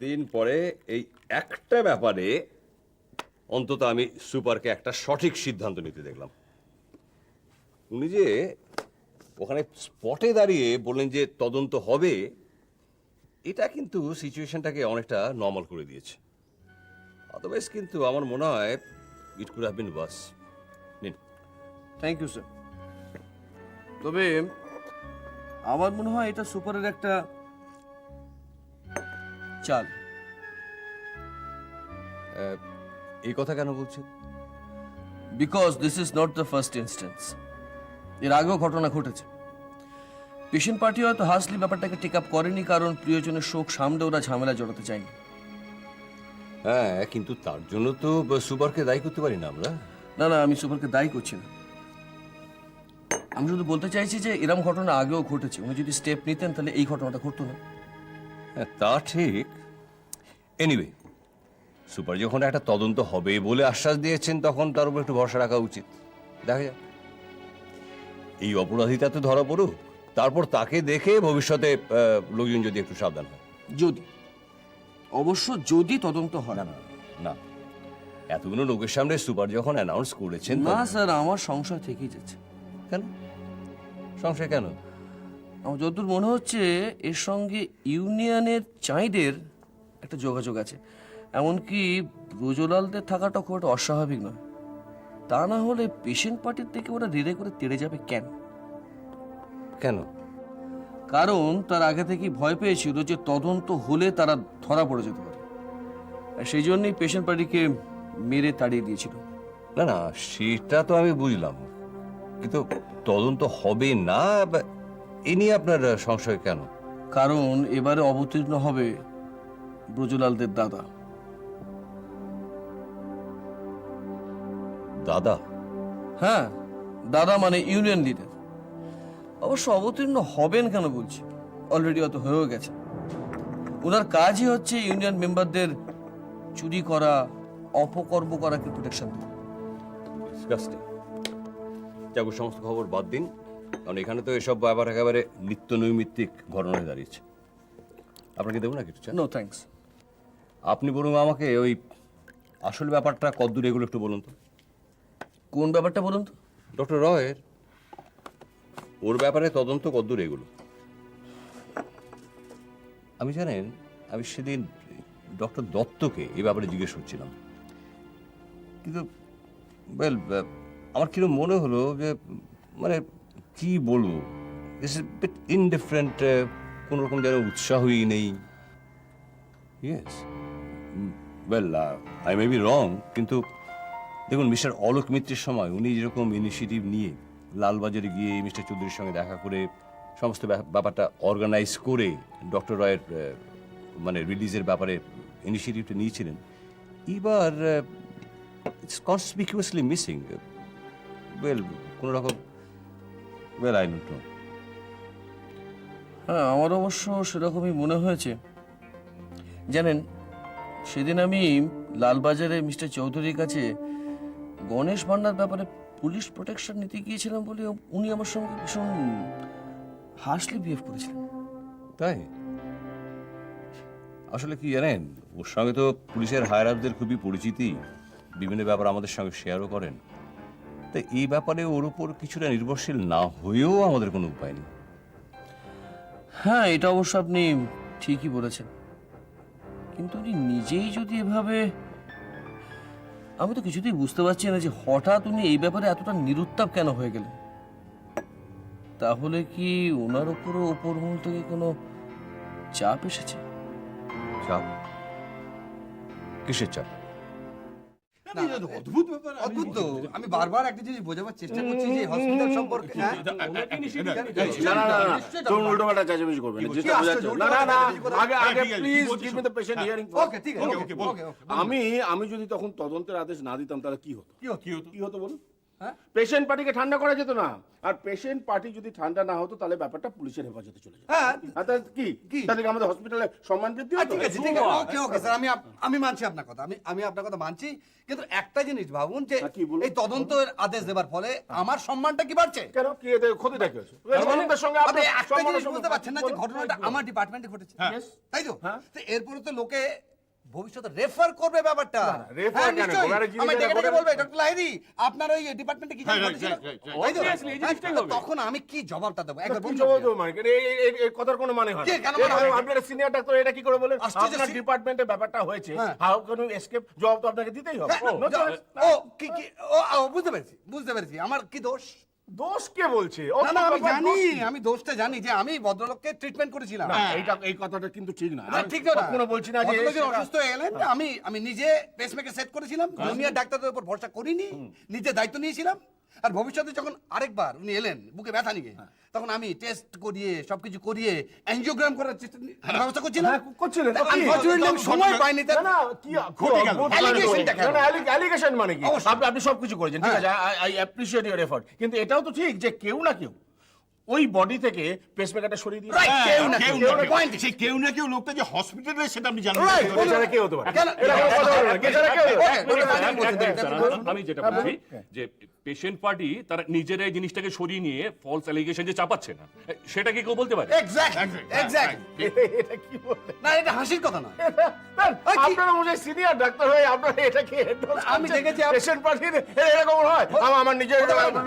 দিন পরে এই একটা ব্যাপারে অন্তত আমি সুপারকে একটা সঠিক সিদ্ধান্ত নিতে দেখলাম। উনি যে ওখানে স্পটে দাঁড়িয়ে বললেন যে তদন্ত হবে, এটা কিন্তু সিচুয়েশনটাকে অনেকটা নর্মাল করে দিয়েছে। আদারওয়াইজ কিন্তু আমার মনে হয় it could have been wars. নিন। Thank you sir. তবে আমার মনে হয় এটা সুপারের একটা চাল। এই কথা কেন বলছেন? Because this is not the first instance. এর আগেও ঘটনা ঘটেছে। পেশেন্ট পার্টি হয়তো হাসলি ব্যাপারটাকে টেক আপ করেনি, কারণ প্রিয়জনের শোক সামলে ওরা ঝামেলা জড়াতে চায়নি। হ্যাঁ, কিন্তু তার জন্য তো সুপারকে দায়ী করতে পারি না আমরা। না না, আমি সুপারকে দায়ী করছি না। আমি শুধু বলতে চাইছি যে এরকম ঘটনা আগেও ঘটেছে। উনি যদি স্টেপ নিতেন তাহলে এই ঘটনাটা ঘটতো না। হ্যাঁ, তা ঠিক। এনিওয়ে, সুপার যখন একটা তদন্ত হবে বলে আশ্বাস দিয়েছেন, তখন তার উপর একটু ভরসা রাখা উচিত। দেখা যাক, এই অপরাধীটা তো ধরা পড়ুক, তারপর তাকে দেখে ভবিষ্যতে লোকজন যদি একটু সাবধান হয়। যদি, অবশ্য যদি তদন্ত হয়। না না না, এতগুলো লোকের সামনে সুপার যখন অ্যানাউন্স করেছেন। না স্যার, আমার সংশয় থেকেই যাচ্ছে। কেন সংশয় কেন? আমার যতদূর মনে হচ্ছে এর সঙ্গে ইউনিয়নের চাঁইদের একটা যোগাযোগ আছে। এমনকি ব্রজলালদের থাকাটা খুব একটা অস্বাভাবিক নয়। তা না হলে পেশেন্ট পার্টির থেকে ওরা রেড়ে করে তেড়ে যাবে কেন? কেন? কারণ তার আগে থেকেই ভয় পেয়েছিল যে তদন্ত হলে তারা ধরা পড়ে যেতে পারে, আর সেই জন্যই পেশেন্ট পার্টিকে মেরে তাড়িয়ে দিয়েছিল। না না, সেটা তো আমি বুঝলাম, কিন্তু তদন্ত হবে না এ নিয়ে আপনার সংশয় কেন? কারণ এবারে অবতীর্ণ হবে ব্রজলালদের দাদা। দাদা? হ্যাঁ, দাদা মানে ইউনিয়ন লিডার। অবশ্য অবতীর্ণ হবেন কেন বলছি, অলরেডি অত হয়েও গেছে। ওনার কাজই হচ্ছে ইউনিয়ন মেম্বারদের চুরি করা, অপকর্ম করাকে প্রোটেকশন দেওয়া। ডিসগাস্টিং। যাক, সমস্ত খবর বাদ দিন, কারণ এখানে তো এসব ব্যাপার একেবারে নিত্য নৈমিত্তিক ঘটনা হয়ে দাঁড়িয়েছে। আপনাকে দেবো না কিছু চা? No thanks. আপনি বরং আমাকে ওই আসল ব্যাপারটা কদ্দূর এগুলো একটু বলুন তো। কোন ব্যাপারটা বলুন তো? ডক্টর রয়ের, ওর ব্যাপারে তদন্ত কদ্দূর এগুলো? আমি জানেন, আমি সেদিন ডক্টর দত্তকে এই ব্যাপারে জিজ্ঞেস করছিলাম, কিন্তু ওয়েল, আমার কিরকম মনে হলো যে মানে কি বলবো, ইনডিফারেন্ট, কোনো রকম যেন উৎসাহই নেই। Yes, well, I may be wrong, কিন্তু দেখুন, মিস্টার অলোক মিত্রের সময় উনি যেরকম ইনিশিয়েটিভ নিয়ে লালবাজারে গিয়ে মিস্টার চৌধুরীর সঙ্গে দেখা করে সমস্ত ব্যাপারটা অর্গানাইজ করে ডক্টর রয়ের মানে রিলিজের ব্যাপারে ইনিশিয়েটিভটা নিয়েছিলেন, এবার ইটস কনসপিকুয়াসলি মিসিং। ওয়েল, কোনো রকম, ওয়েল, আই ডোন্ট নো। হ্যাঁ, আমার অবশ্য সেরকমই মনে হয়েছে। জানেন, সেদিন আমি লালবাজারে মিস্টার চৌধুরীর কাছে গণেশ ভান্ডার ব্যাপারে পুলিশ প্রোটেকশন নিতে গিয়েছিলাম বলে উনি আমার সঙ্গে ভীষণ হার্শলি বিহেভ করেছিলেন। তাই? আসলে কি জানেন, ওর সঙ্গে তো পুলিশের হায়ার আপদের খুবই পরিচিতি, বিভিন্ন ব্যাপার আমাদের সঙ্গে শেয়ারও করেন। তাই এই ব্যাপারে ওর উপর কিছুটা নির্ভরশীল না হয়েও আমাদের কোনো উপায় নেই। হ্যাঁ, এটা অবশ্য আপনি ঠিকই বলেছেন, কিন্তু উনি নিজেই যদি এভাবে, আমি তো কিছুতেই বুঝতে পারছি না যে হঠাৎ উনি এই ব্যাপারে এতটা নিরুত্তাপ কেন হয়ে গেলেন। তাহলে কি ওনার উপরও ওপর মহল থেকে কোনো চাপ এসেছে? চাপ? কিসের চাপ? অদ্ভুত ব্যাপার, অদ্ভুত তো। আমি বারবার একটা জিনিস বোঝাবার চেষ্টা করছি যে হসপিটাল সম্পর্কে। উল্টোপাল্টা চেঁচামেচি করবেন না, যেটা বোঝাচ্ছে। না না না, আগে আগে please give me the patient hearing. Okay, ঠিক আছে, ওকে। আমি যদি তখন তদন্তের আদেশ না দিতাম তাহলে কি হতো? কি হতো বলুন? হ্যাঁ? পেশেন্ট পার্টিকে ঠান্ডা করা যেত না, আর পেশেন্ট পার্টি যদি ঠান্ডা না হতো তাহলে ব্যাপারটা পুলিশের হেফাজতে চলে যেত। হ্যাঁ। আর তাহলে কি তাহলে কি আমাদের হসপিটালে সম্মান বৃদ্ধি হতো? ঠিক আছে ওকে ওকে স্যার, আমি মানছি আপনার কথা, আমি আপনার কথা মানছি, কিন্তু একটা জিনিস ভাবুন যে কি বলুন? এই তদন্তের আদেশ দেবার ফলে আমার সম্মানটা কি বাড়ছে? কেন কি এতে ক্ষতিটা কি হয়েছে? তদন্তের সঙ্গে আপনি আপনার একটা সম্মানের জিনিস সঙ্গে বুঝতে পারছেন না যে বলুন। ঘটনাটা আমার ডিপার্টমেন্টে ঘটেছে, Yes. তাই তো? হ্যাঁ। তো এরপরে তো লোকে ভবিষ্যতে রেফার করবে ব্যাপারটা। refer হ্যাঁ, কেন নিশ্চয়ই। করবে? আরে যিনি আমি যেটা ডেকে ডেকে করেন- বলবে, ডক্টর লাহিড়ী, আপনার ওই ডিপার্টমেন্টে কি জানি ঘটেছিল? তাই তো? Obviously, এই জিনিসটাই হ্যাঁ, হবে। তখন আমি কি জবাবটা দেবো একবার কি বলুন জবাব আপনি। দেবো মানে? এই কথার কোনো মানে হয় না। কে, কেন মানে হয় না? আপনার সিনিয়র ডাক্তার এটা কি করে বলেন? আশ্চর্য, আপনার ডিপার্টমেন্টে ব্যাপারটা হয়েছে, হ্যাঁ। How can you escape? জবাব তো আপনাকে দিতেই হবে। হ্যাঁ, No choice. ও কি কি ও বুঝতে পেরেছি আমার কি দোষ? দোষ কে বলছে? না না, আমি ব্যাপার জানি, দোষ কি? আমি দোষটা জানি যে আমি ভদ্রলোককে ট্রিটমেন্ট করেছিলাম। না, এই কথাটা কিন্তু ঠিক না। না, আমি ঠিক তো না। কখনো বলছি না যে ভদ্রলোক যখন সেটা- অসুস্থ হয়ে গেলেন, আমি নিজে পেসমেকার সেট করেছিলাম, জুনিয়র ডাক্তারদের উপর ভরসা করিনি, নিজে দায়িত্ব নিয়েছিলাম। আর ভবিষ্যতে যখন আরেকবার উনি এলেন বুকে ব্যথা নিয়ে, তখন আমি টেস্ট করিয়ে সবকিছু করিয়ে অ্যাঞ্জিওগ্রাম করার ব্যবস্থা করছিলাম। হ্যাঁ, করছিলেন তো কি? আনফরচুনেটলি আমি সময় পাইনি। না, না, কি ঘটে গেল? Allegation টা কেন? না, না, allegation মানে কি? অবশ্যই। আপনি সবকিছু করেছেন, ঠিক আছে, আই অ্যাপ্রিশিয়েট ইওর এফর্ট, কিন্তু এটাও তো ঠিক যে কেউ না কেউ ওই বডি থেকে পেসমেকারটা সরিয়ে দিয়ে Right, কেউ না কেউ কেউ না না, কেউ। point. সেই কেউ না কেউ লোকটা যে হসপিটালে সেটা আপনি জানেন Right, না। বলুন। এছাড়া কে হতে পারে? কেন? এটা কোনো কথা হলো না, এছাড়া কে হতে পারে? Okay, ডক্টর লাহিড়ী বলছেন, আমি যেটা বলছি যে পেশেন্ট পার্টি তারা নিজেরাই জিনিসটাকে সরিয়ে নিয়ে ফলস অ্যালিগেশন যে চাপাচ্ছে না, সেটা কি কেউ বলতে পারে? Exactly. এটা কি বললেন? না, এটা হাসির কথা নয়। আপনারা মনে হয় সিনিয়র ডাক্তার হয়ে আপনারা এটাকে endorse আমি করছেন? দেখেছি পেশেন্ট পার্টির এরকম হয়? আমার নিজের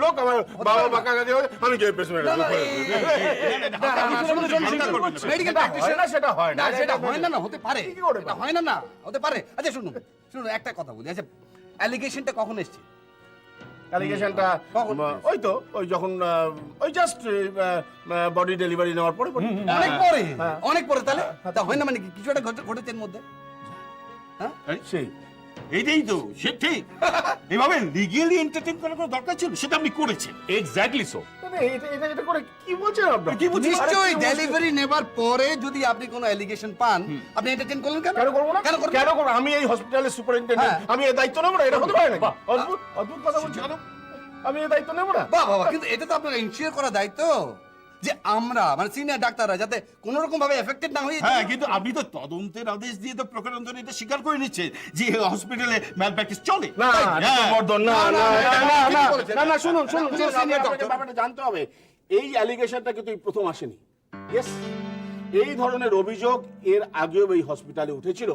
লোক, আমার বাবা বা কাকা দিয়ে আমি যে পেশেন্ট মেডিকেল হয় না, সেটা হয় না। না, সেটা হয় না, হতে পারে। কি করে এটা হয় না, হতে পারে। আচ্ছা শুনুন, একটা কথা বলি। আচ্ছা, অ্যালিগেশনটা কখন এসছে? অ্যালিগেশনটা কখন? ওই যখন ওই জাস্ট বডি ডেলিভারি নেওয়ার পরে অনেক পরে তাহলে তা হয় না মানে কি? কিছু একটা ঘটেছে এর মধ্যে। সেই এইটাই তো সে ঠিক এভাবে লিগেলি এন্টারটেইন করার কোনো দরকার ছিল, সেটা আপনি করেছেন। Exactly so. এটা করে কি বলছেন আপনারা? নিশ্চয়ই ডেলিভারি নেবার পরে যদি আপনি কোনো অ্যালিগেশন পান, আপনি এন্টারটেইন করলেন কেন? কেন করবো না? কেন করবেন? কেন করবো? আমি এই হসপিটালের সুপারিনটেন্ডেন্ট, হ্যাঁ। আমি এই দায়িত্ব নেবো না? এটা হতে পারে নাকি? অদ্ভুত কথা বলছি। আমি এই দায়িত্ব নেবো না? বাহ বাবা, কিন্তু এটা তো আপনার ইনশিওর করা দায়িত্ব যে আমরা মানে সিনিয়র ডাক্তাররা যাতে কোনো রকম ভাবে এফেক্টেড না হয়ে হ্যাঁ, কিন্তু আপনি তো তদন্তের আদেশ দিয়ে তো প্রকারান্তরে এটা স্বীকার করে নিচ্ছে যে হসপিটালে ম্যাল প্র্যাকটিস চলে। না, হ্যাঁ। বর্ধন, না, না, না, না, না, ঠিক না, বলেছেন। না, না, শুনুন, শুনুন, না, শুনুন, senior আপনাকে doctor। ব্যাপারটা জানতে হবে। এই অ্যালিগেশনটা কিন্তু এই প্রথম আসেনি। Yes, এই ধরনের অভিযোগ এর আগেও এই হসপিটালে উঠেছিল,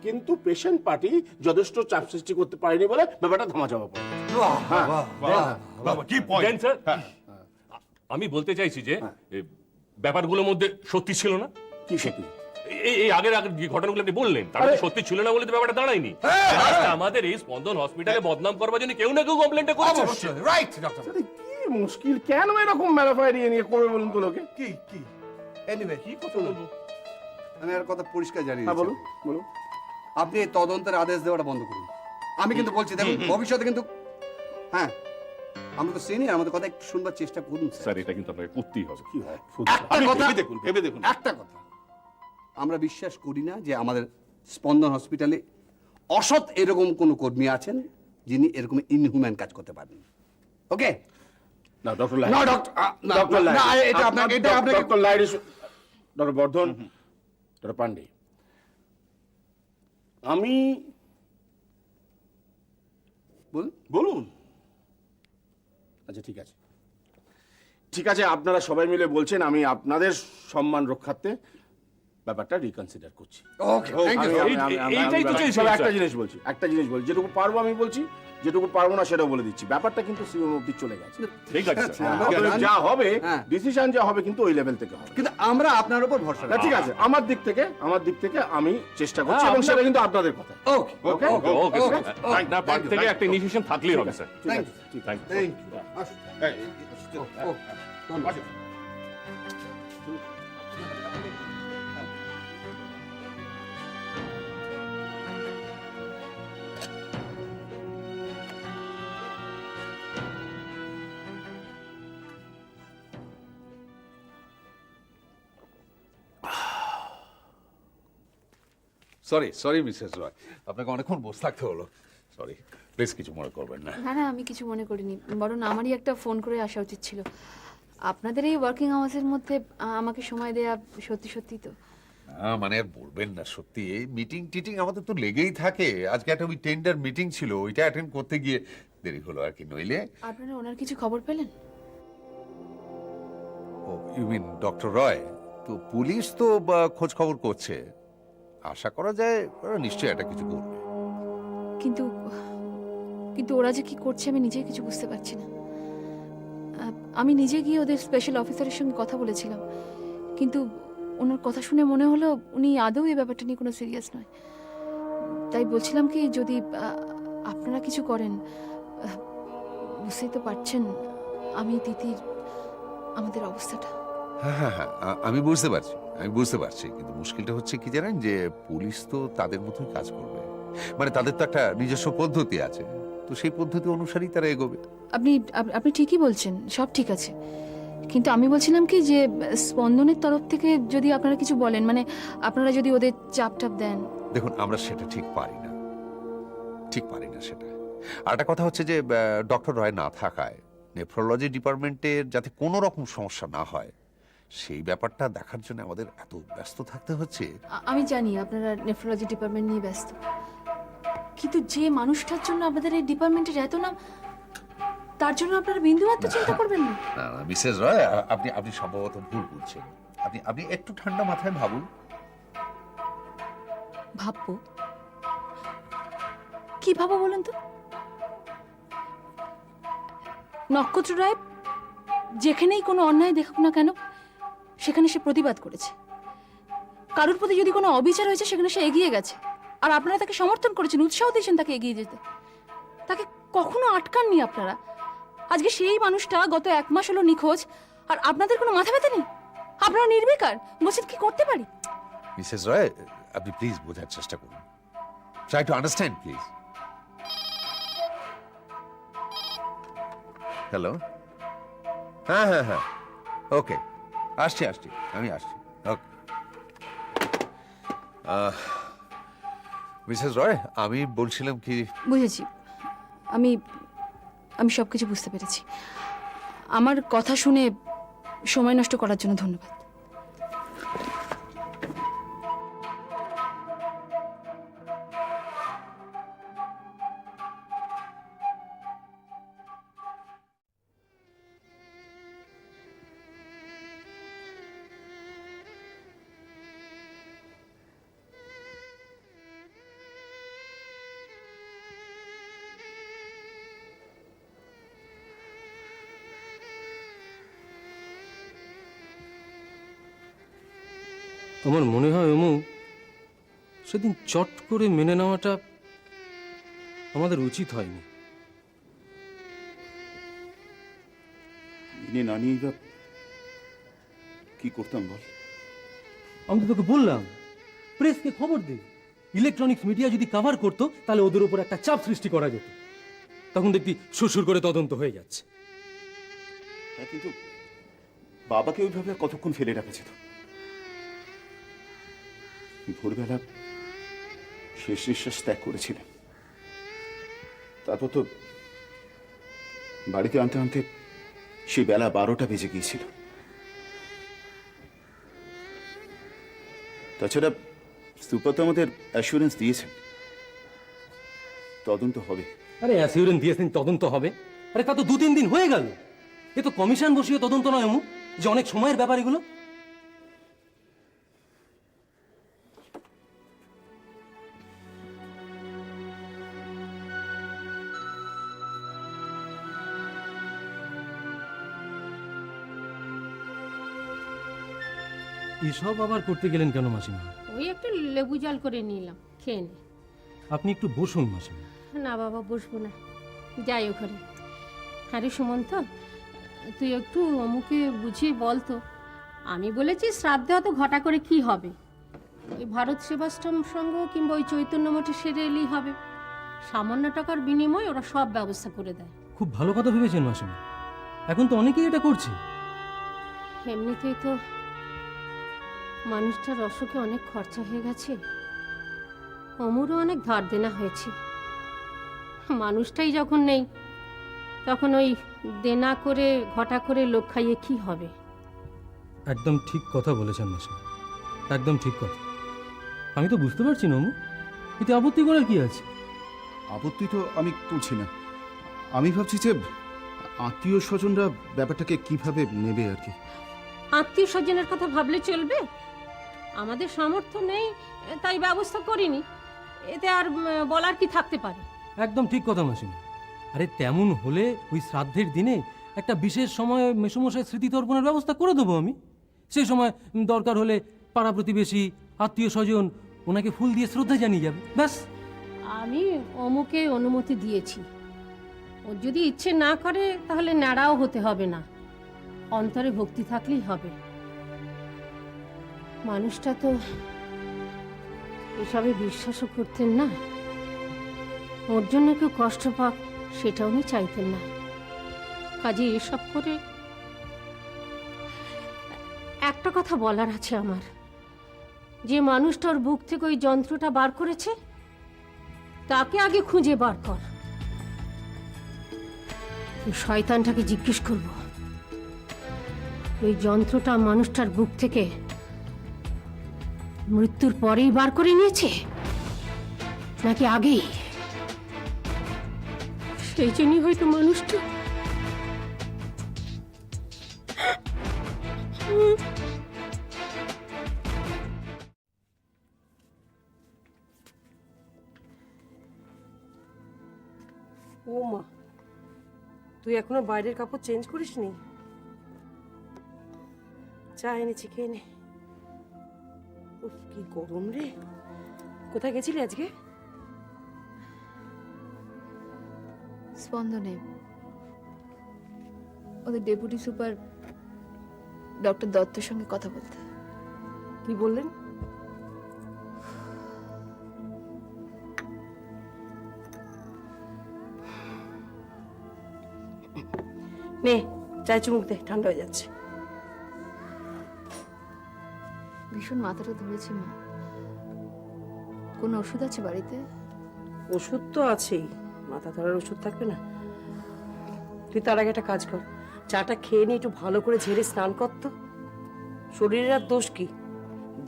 কিন্তু পেশেন্ট পার্টি যথেষ্ট চাপ সৃষ্টি করতে পারেনি বলে ব্যাপারটা ধামাচাপা পড়ে গেছে। বাবা কি দেন পয়েন্ট স্যার, আমি বলতে চাইছি যে এই ব্যাপারগুলোর মধ্যে সত্যি ছিল না। কি সত্যি? এই আগের যে ঘটনাগুলো আপনি বললেন তার মধ্যে সত্যি ছিল না বলে তো ব্যাপারটা দাঁড়ায়নি। আমাদের এই স্পন্দন হসপিটালে বদনাম করবার জন্য কেউ না কেউ কমপ্লেনটা করেছে। অবশ্যই রাইট ডক্টর। কি মুশকিল, কেন এরকম ম্যালাফায়ার নিয়ে করবে বলুন তো লোকে? কি এনিওয়ে কি কথা বলবো, আমি আর কথা পরিষ্কার জানি হ্যাঁ, বলুন, বলুন। আপনি এই তদন্তের আদেশ দেওয়াটা বন্ধ করুন। আমি কিন্তু বলছি দেখুন ভবিষ্যতে কিন্তু হ্যাঁ আমরা তো সিনিয়র, আমাদের কথা একটু শুনবার চেষ্টা করুন স্যার। স্যার এটা কিন্তু আপনাকে করতেই হবে। কি হয়? একটা কথা ভেবে দেখুন। একটা কথা, আমরা বিশ্বাস করি না যে আমাদের স্পন্দন হসপিটালে অসৎ এরকম কোনো কর্মী আছেন যিনি এরকম ইনহিউম্যান কাজ করতে পারেন। ওকে না, ডক্টর না ডক্টর ডক্টর না, এটা আপনাকে ডক্টর লাইড, ডক্টর বর্ধন, ডক্টর পান্ডে, আমি বলুন। বলুন। আচ্ছা ঠিক আছে, আপনারা সবাই মিলে বলছেন, আমি আপনাদের সম্মান রক্ষার্থে ব্যাপারটা রিকনসিডার করছি। ওকে থ্যাংক ইউ এইটাই তো চাইছি, তবে স্যার। একটা জিনিস বলছি, যেটুকু পারবো আমি বলছি, যেটুকু পারবো না সেটাও বলে দিচ্ছি। ব্যাপারটা কিন্তু সিএম অবধি চলে গেছে। ঠিক আছে স্যার। অতএব যা হবে, হ্যাঁ। ডিসিশন যা হবে কিন্তু ওই লেভেল থেকে হবে। কিন্তু আমরা আপনার উপর ভরসা না, ঠিক আছে, আমার দিক থেকে আমি চেষ্টা করছি, এবং সেটা কিন্তু আপনাদের কথা। ওকে ওকে, ওকে ওকে স্যার। আপনার পার্ট থেকে একটা ইনিশিয়েশন থাকলেই হবে sir. Thank you thank you. Thank you ধন্যবাদ। সরি মিসেস রয়, আপনাকে অনেকক্ষণ বসে থাকতে হলো। সরি, প্লিজ কিছু মনে করবেন না। না না, আমি কিছু মনে করিনি, বরং আমারই একটা ফোন করে আসা উচিত ছিল। আপনাদের এই ওয়ার্কিং আওয়ার্সের মধ্যে আমাকে সময় দেয়া সত্যি সত্যি তো। মানে আর বলবেন না, সত্যি এই মিটিং টিটিং আমাদের তো লেগেই থাকে। আজকে একটা ওই টেন্ডার মিটিং ছিল, ওইটা অ্যাটেন্ড করতে গিয়ে দেরি হলো আর কি, নইলে। আপনারা ওনার কিছু খবর পেলেন? ও ইউ মিন ডক্টর রয়? তো পুলিশ তো খোঁজ খবর করছে, আশা করা যায় ওরা নিশ্চয়ই একটা কিছু করবে। কিন্তু কিন্তু ওরা যে কি করছে আমি নিজেই কিছু বুঝতে পারছি না। আমি নিজে গিয়ে ওদের স্পেশাল অফিসারের সঙ্গে কথা বলেছিলাম, কিন্তু ওনার কথা শুনে মনে হলো উনি আদৌ এই ব্যাপারটা নিয়ে কোনো সিরিয়াস নয়। তাই বলছিলাম কি, যদি আপনারা কিছু করেন। বুঝতেই তো পারছেন আমি তিতির আমাদের অবস্থাটা। হ্যাঁ হ্যাঁ হ্যাঁ, আমি বুঝতে পারছি, কিন্তু মুশকিলটা হচ্ছে কি জানেন, যে পুলিশ তো তাদের মতোই কাজ করবে, মানে তাদের তো একটা নিজস্ব পদ্ধতি আছে, তো সেই পদ্ধতি অনুসারেই তারা এগোবে। আপনি ঠিকই বলছেন, সব ঠিক আছে, কিন্তু আমি বলছিলাম কি যে স্পন্দনের তরফ থেকে যদি আপনারা কিছু বলেন, মানে আপনারা যদি ওদের চাপ টাপ দেন। দেখুন, আমরা সেটা ঠিক পারি না সেটা। আর একটা কথা হচ্ছে যে ডক্টর রয় না থাকায় নেফ্রোলজি ডিপার্টমেন্টের যাতে কোনো রকম সমস্যা না হয়, সেই ব্যাপারটা দেখার জন্য আমাদের এত ব্যস্ত থাকতে হচ্ছে। আমি জানি আপনারা নেফ্রোলজি ডিপার্টমেন্ট নিয়ে ব্যস্ত, কিন্তু যে মানুষটার জন্য আপনাদের এই ডিপার্টমেন্টের এত নাম, তার জন্য আপনারা বিন্দুমাত্র চিন্তা করবেন না? মিসেস রয়, আপনি সম্ভবত ভুল বুঝছেন। আপনি একটু ঠান্ডা মাথায় ভাবুন। ভাববো? কি ভাবো বলুন তো? নক্ষত্র রায় যেখানেই কোনো অন্যায় দেখুক না কেন, সেখানে সে প্রতিবাদ করেছে। কারোর প্রতি যদি কোনো অবিচার হয়েছে, সেখানে সে এগিয়ে গেছে, আর আপনারা তাকে সমর্থন করেছেন, উৎসাহ দিয়েছেন তাকে এগিয়ে যেতে। তাকে কখনো আটকাননি আপনারা। আজকে সেই মানুষটা গত 1 মাস হলো নিখোঁজ, আর আপনাদের কোনো মাথা ব্যথা নেই? আপনারা নির্বিকার, বলছেন কি করতে পারি? মিসেস রয়, আপনি প্লিজ বোঝার চেষ্টা করুন, try to understand please. Hello, হ্যাঁ হ্যাঁ হ্যাঁ, ওকে, আসছি, আমি আসছি, ওকে। মিসেস রয়, আমি বলছিলাম কি, বুঝেছি, আমি সবকিছু বুঝতে পেরেছি। আমার কথা শুনে সময় নষ্ট করার জন্য ধন্যবাদ। আমার মনে হয় অমু, সেদিন চট করে মেনে নেওয়াটা আমাদের উচিত হয়নি। মেনে না নিয়ে বা কি করতাম বল? আমি তো তোকে বললাম প্রেসকে খবর দে, ইলেকট্রনিক্স মিডিয়া যদি কভার করতো তাহলে ওদের উপর একটা চাপ সৃষ্টি করা যেত, তখন দেখবি সুরসুর করে তদন্ত হয়ে যাচ্ছে। হ্যাঁ, কিন্তু বাবাকে ওইভাবে আর কতক্ষণ ফেলে রাখা যেত? ভোরবেলা শেষ নিঃশ্বাস ত্যাগ করেছিলেন, তারপর তো বাড়িতে আনতে আনতে সেই বেলা 12টা বেজে গিয়েছিল। তাছাড়া সুপার তো আমাদের অ্যাসুরেন্স দিয়েছেন তদন্ত হবে। আরে অ্যাসিউরেন্স দিয়েছেন তদন্ত হবে? আরে তা তো 2-3 দিন হয়ে গেল। এ তো কমিশন বসিয়ে তদন্ত নয় এমন যে অনেক সময়ের ব্যাপার এগুলো। এসব আবার করতে গেলেন কেন মাসিমা? ওই একটু লেবু জল করে নিলাম, খেয়ে নে। আপনি একটু বসুন মাসিমা। না বাবা, বসবো না, যাই ওখানে। আরে সুমন্ত, তুই একটু অমুকে বুঝিয়ে বল তো। আমি বলেছি শ্রাদ্ধে অত ঘটা করে কি হবে, ওই ভারত সেবাশ্রম সংঘ কিংবা ওই চৈতন্য মঠে সেরে এলেই হবে। সামান্য টাকার বিনিময়ে ওরা সব ব্যবস্থা করে দেয়। খুব ভালো কথা ভেবেছেন মাসিমা, এখন তো অনেকেই এটা করছে। এমনিতেই তো মানুষটার অসুখে অনেক খরচা হয়ে গেছে, অমুরও অনেক ধার দেনা হয়েছে। মানুষটাই যখন নেই, তখন ওই দেনা করে ঘটা করে লোক খাইয়ে কি হবে? একদম ঠিক কথা বলেছেন মাসিমা, একদম ঠিক কথা। আমি তো বুঝতে পারছি না অমু, এতে আপত্তি করার কি আছে? আপত্তি তো আমি করছি না, আমি ভাবছি যে আত্মীয় স্বজনরা ব্যাপারটাকে কিভাবে নেবে আর কি। আত্মীয় স্বজনের কথা ভাবলে চলবে? আমাদের সামর্থ্য নেই তাই ব্যবস্থা করিনি, এতে আর বলার কি থাকতে পারে? একদম ঠিক কথা মাসিমা। আরে তেমন হলে ওই শ্রাদ্ধের দিনে একটা বিশেষ সময় মেসোমশাই স্মৃতিতর্পণের ব্যবস্থা করে দেবো আমি। সেই সময় দরকার হলে পাড়া প্রতিবেশী, আত্মীয় স্বজন ওনাকে ফুল দিয়ে শ্রদ্ধা জানিয়ে যাবে, ব্যাস। আমি অমুকে অনুমতি দিয়েছি, ওর যদি ইচ্ছে না করে তাহলে ন্যাড়াও হতে হবে না, অন্তরে ভক্তি থাকলেই হবে। মানুষটা তো এসবে বিশ্বাসও করতেন না, ওর জন্য কেউ কষ্ট পাক সেটা উনি চাইতেন না। কাজে এসব করে একটা কথা বলার আছে আমার, যে মানুষটার বুক থেকে ওই যন্ত্রটা বার করেছে তাকে আগে খুঁজে বার কর। শয়তানটাকে জিজ্ঞেস করব, ওই যন্ত্রটা মানুষটার বুক থেকে মৃত্যুর পরেই বার করে নিয়েছে নাকি আগেই? সেই জন্যই হয়তো মানুষটা ও মা, তুই এখনো বাইরের কাপড় চেঞ্জ করিসনি? চা এনেছি, খেয়ে নে। উফ, কি গরম রে। কোথায় গেছিলি আজকে? স্পন্দনে ওদের ডেপুটি সুপার ডক্টর দত্তর সঙ্গে কথা বলতে। কি বললেন? নে চায় চুমুক দে, ঠান্ডা হয়ে যাচ্ছে। ভীষণ মাথাটা ধরেছে মা, কোনো ওষুধ আছে বাড়িতে? ওষুধ তো আছেই, মাথা ধরার ওষুধ থাকবে না? তুই তার আগে একটা কাজ কর, চাটা খেয়ে নিয়ে একটু ভালো করে ঝেড়ে স্নান কর তো। শরীরের আর দোষ কি,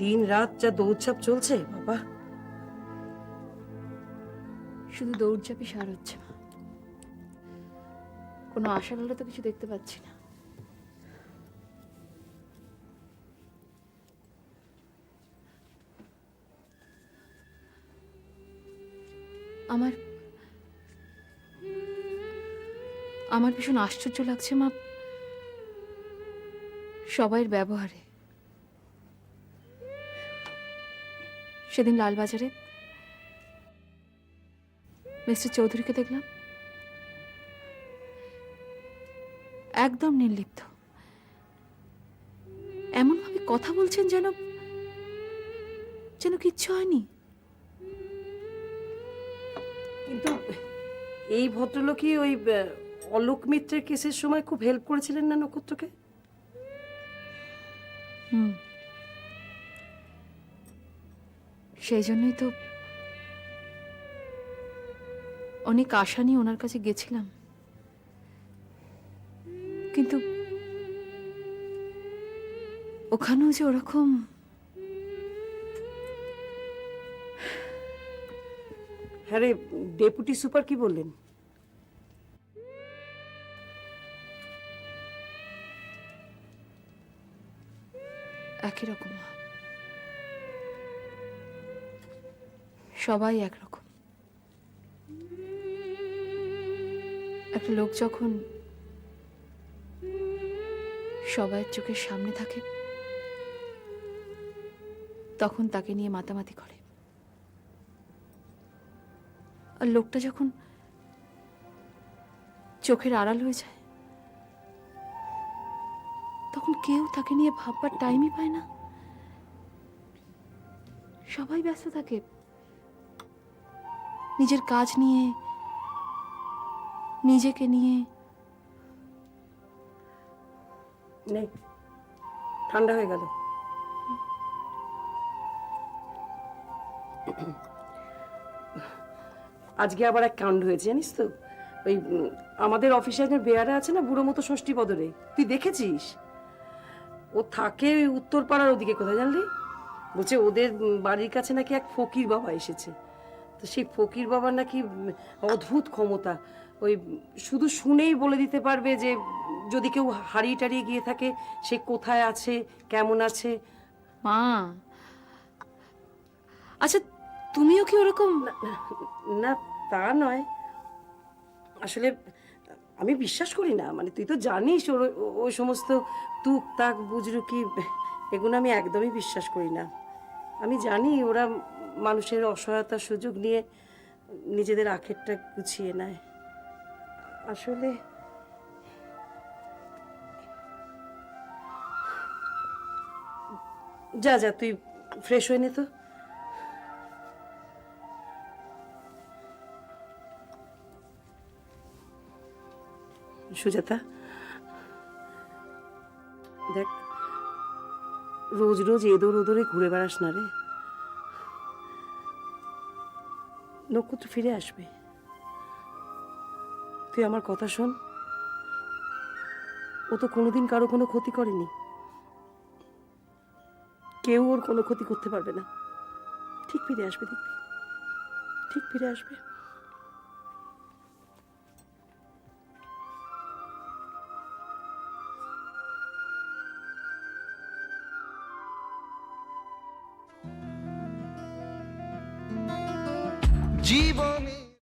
দিন রাত যা দৌড়ঝাঁপ চলছে বাবা। শুধু দৌড়ঝাঁপি সার হচ্ছে মা, কোনো আশার আলো তো কিছু দেখতে পাচ্ছি না। আমার আমার ভীষণ আশ্চর্য লাগছে মা সবাইয়ের ব্যবহারে। সেদিন লালবাজারে মিস্টার চৌধুরীকে দেখলাম, একদম নির্লিপ্ত, এমনভাবে কথা বলছেন যেন যেন কিচ্ছু হয়নি। কিন্তু এই ভদ্রলোকই ওই অলোক মিত্রের কেসের সময় খুব হেল্প করেছিলেন না নক্ষত্রকে? সেই জন্যই তো অনেক আশা নিয়ে ওনার কাছে গেছিলাম, কিন্তু ওখানেও যে ওরকম। হ্যাঁ রে, ডেপুটি সুপার কি বললেন? একই রকম, সবাই একরকম। একটা লোক যখন সবার চোখের সামনে থাকে তখন তাকে নিয়ে মাতামাতি করে, আর লোকটা যখন চোখের আড়াল হয়ে যায় তখন কেউ তাকে নিয়ে ভাববার টাইমই পায় না। সবাই ব্যস্ত থাকে নিজের কাজ নিয়ে, নিজেকে নিয়ে। নেই, ঠান্ডা হয়ে গেল। আজকে আবার এক কাণ্ড হয়েছে জানিস তো? ওই আমাদের অফিসে একজন বেয়ারা আছে না, বুড়ো মতো ষষ্ঠী বদরে, তুই দেখেছিস? ও থাকে ওই উত্তরপাড়ার ওদিকে, কোথায় জানলি? বলছে ওদের বাড়ির কাছে নাকি এক ফকির বাবা এসেছে। তো সেই ফকির বাবার নাকি অদ্ভুত ক্ষমতা, ওই শুধু শুনেই বলে দিতে পারবে যে যদি কেউ হারিয়ে টারিয়ে গিয়ে থাকে সে কোথায় আছে, কেমন আছে। মা, আচ্ছা তুমিও কি ওরকম? না তা নয়, আসলে আমি বিশ্বাস করি না, মানে তুই তো জানিস ওই সমস্ত তুক তাক বুজরুকি এগুলো আমি একদমই বিশ্বাস করি না। আমি জানি ওরা মানুষের অসহায়তার সুযোগ নিয়ে নিজেদের আখেরটা গুছিয়ে নেয়। আসলে যা যা তুই ফ্রেশ হয়ে নে তো। সুজাতা, দেখ রোজ রোজ এদোর ওদরে ঘুরে বেড়াস না রে, নক্ষত্র ফিরে আসবে। তুই আমার কথা শোন, ও তো কোনোদিন কারো কোনো ক্ষতি করেনি, কেউ ওর কোনো ক্ষতি করতে পারবে না। ঠিক ফিরে আসবে, দেখবি ঠিক ফিরে আসবে। জীবনে